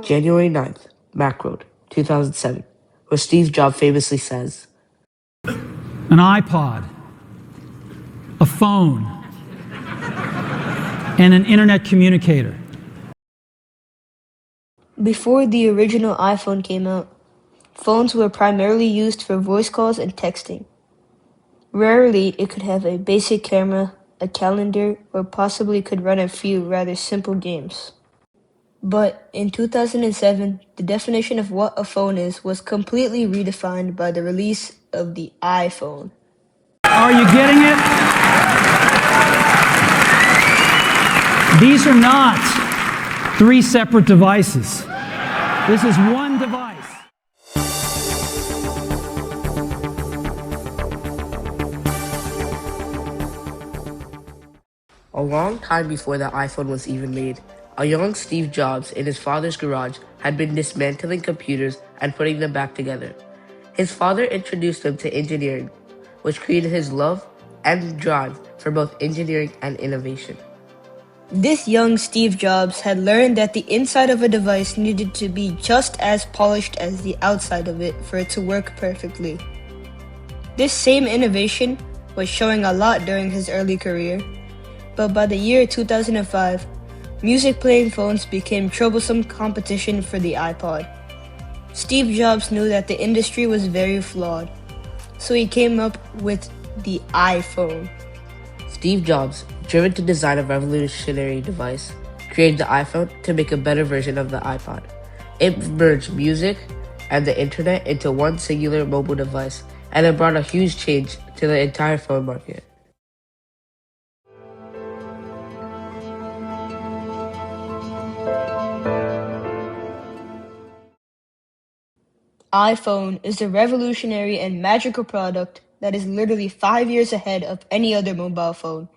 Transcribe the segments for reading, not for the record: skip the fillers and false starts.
January 9th, Macroad, 2007, where Steve Jobs famously says, an iPod, a phone, and an internet communicator. Before the original iPhone came out, phones were primarily used for voice calls and texting. Rarely it could have a basic camera, a calendar, or possibly could run a few rather simple games. But in 2007, the definition of what a phone is was completely redefined by the release of the iPhone. Are you getting it? These are not three separate devices. This is one device. a long time before the iPhone was even made, a young Steve Jobs in his father's garage had been dismantling computers and putting them back together. His father introduced him to engineering, which created his love and drive for both engineering and innovation. This young Steve Jobs had learned that the inside of a device needed to be just as polished as the outside of it for it to work perfectly. This same innovation was showing a lot during his early career, but by the year 2005, music-playing phones became troublesome competition for the iPod. Steve Jobs knew that the industry was very flawed, so he came up with the iPhone. Steve Jobs, driven to design a revolutionary device, created the iPhone to make a better version of the iPod. It merged music and the internet into one singular mobile device, and it brought a huge change to the entire phone market. iPhone is a revolutionary and magical product that is literally 5 years ahead of any other mobile phone,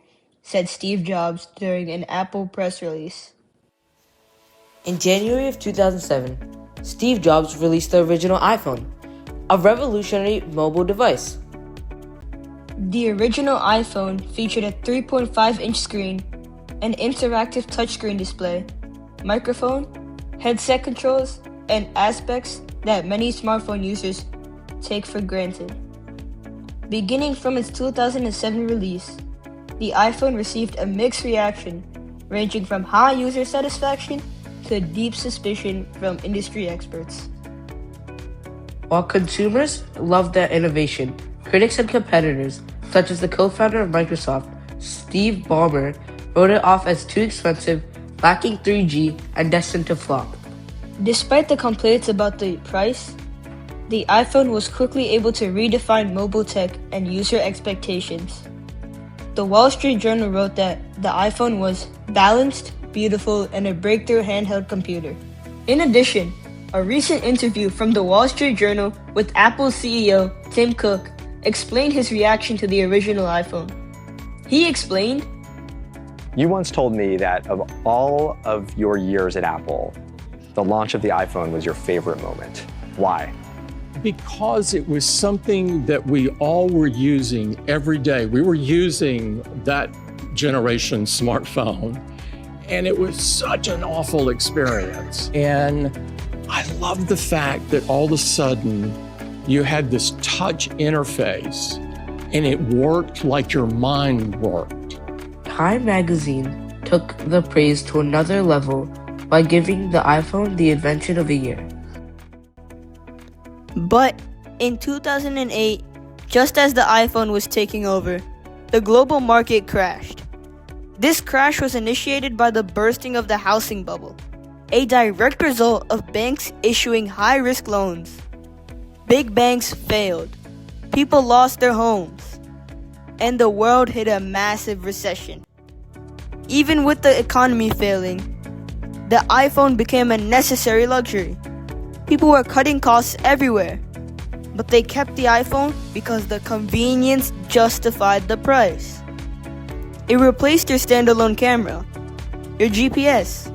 said Steve Jobs during an Apple press release. In January of 2007, Steve Jobs released the original iPhone, a revolutionary mobile device. The original iPhone featured a 3.5-inch screen, an interactive touchscreen display, microphone, headset controls, and aspects that many smartphone users take for granted. Beginning from its 2007 release, the iPhone received a mixed reaction, ranging from high user satisfaction to deep suspicion from industry experts. While consumers loved the innovation, critics and competitors, such as the co-founder of Microsoft, Steve Ballmer, wrote it off as too expensive, lacking 3G, and destined to flop. Despite the complaints about the price, the iPhone was quickly able to redefine mobile tech and user expectations. The Wall Street Journal wrote that the iPhone was balanced, beautiful, and a breakthrough handheld computer. In addition, a recent interview from the Wall Street Journal with Apple CEO Tim Cook explained his reaction to the original iPhone. He explained, "You once told me that of all of your years at Apple, the launch of the iPhone was your favorite moment. Why?" Because it was something that we all were using every day. We were using that generation smartphone, and it was such an awful experience. And I love the fact that all of a sudden you had this touch interface and it worked like your mind worked. Time magazine took the praise to another level by giving the iPhone the invention of the year. But in 2008, just as the iPhone was taking over, the global market crashed. This crash was initiated by the bursting of the housing bubble, a direct result of banks issuing high-risk loans. Big banks failed, people lost their homes, and the world hit a massive recession. Even with the economy failing, the iPhone became a necessary luxury. People were cutting costs everywhere, but they kept the iPhone because the convenience justified the price. It replaced your standalone camera, your GPS,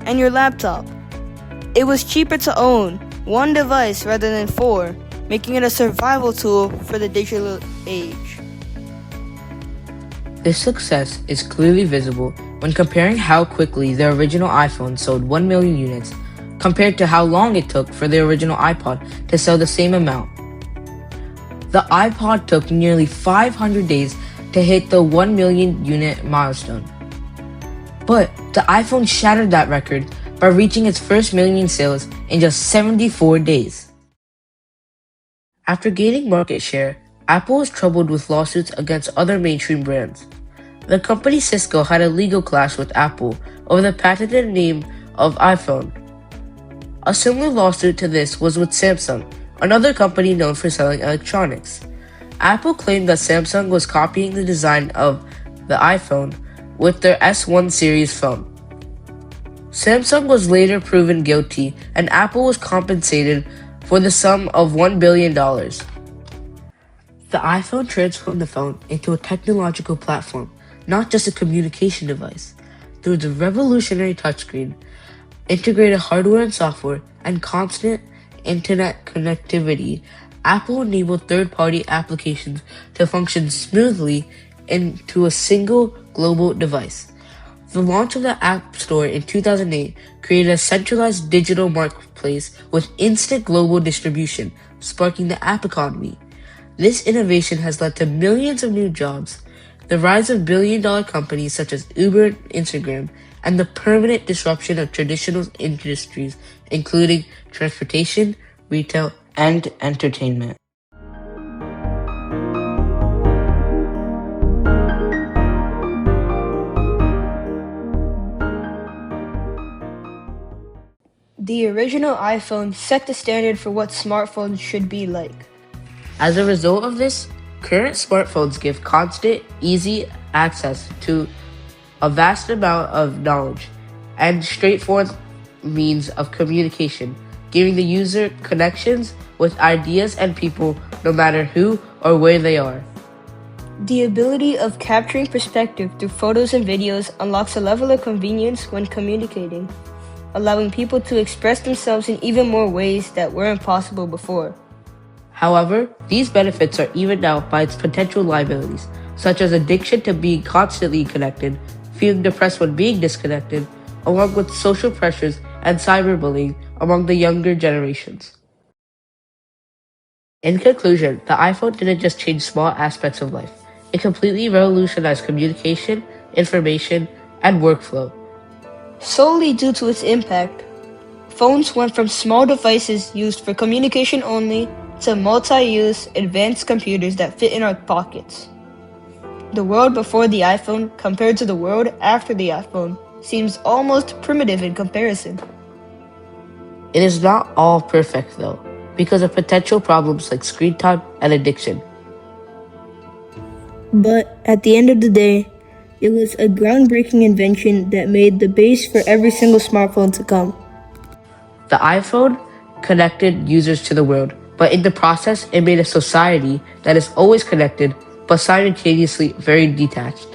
and your laptop. It was cheaper to own one device rather than four, making it a survival tool for the digital age. This success is clearly visible when comparing how quickly the original iPhone sold 1 million units compared to how long it took for the original iPod to sell the same amount. The iPod took nearly 500 days to hit the 1 million unit milestone. But the iPhone shattered that record by reaching its first million sales in just 74 days. After gaining market share, Apple was troubled with lawsuits against other mainstream brands. The company Cisco had a legal clash with Apple over the patented name of iPhone. A similar lawsuit to this was with Samsung, another company known for selling electronics. Apple claimed that Samsung was copying the design of the iPhone with their S1 series phone. Samsung was later proven guilty, and Apple was compensated for the sum of $1 billion. The iPhone transformed the phone into a technological platform, not just a communication device. Through the revolutionary touchscreen, integrated hardware and software, and constant internet connectivity, Apple enabled third-party applications to function smoothly into a single global device. The launch of the App Store in 2008 created a centralized digital marketplace with instant global distribution, sparking the app economy. This innovation has led to millions of new jobs, the rise of billion-dollar companies such as Uber and Instagram, and the permanent disruption of traditional industries, including transportation, retail, and entertainment. The original iPhone set the standard for what smartphones should be like. As a result of this, current smartphones give constant, easy access to a vast amount of knowledge and straightforward means of communication, giving the user connections with ideas and people no matter who or where they are. The ability of capturing perspective through photos and videos unlocks a level of convenience when communicating, allowing people to express themselves in even more ways that weren't possible before. However, these benefits are evened out by its potential liabilities, such as addiction to being constantly connected, feeling depressed when being disconnected, along with social pressures and cyberbullying among the younger generations. In conclusion, the iPhone didn't just change small aspects of life. It completely revolutionized communication, information, and workflow. Solely due to its impact, phones went from small devices used for communication only to multi-use advanced computers that fit in our pockets. The world before the iPhone compared to the world after the iPhone seems almost primitive in comparison. It is not all perfect though, because of potential problems like screen time and addiction. But at the end of the day, it was a groundbreaking invention that made the base for every single smartphone to come. The iPhone connected users to the world, but in the process, it made a society that is always connected, but simultaneously very detached.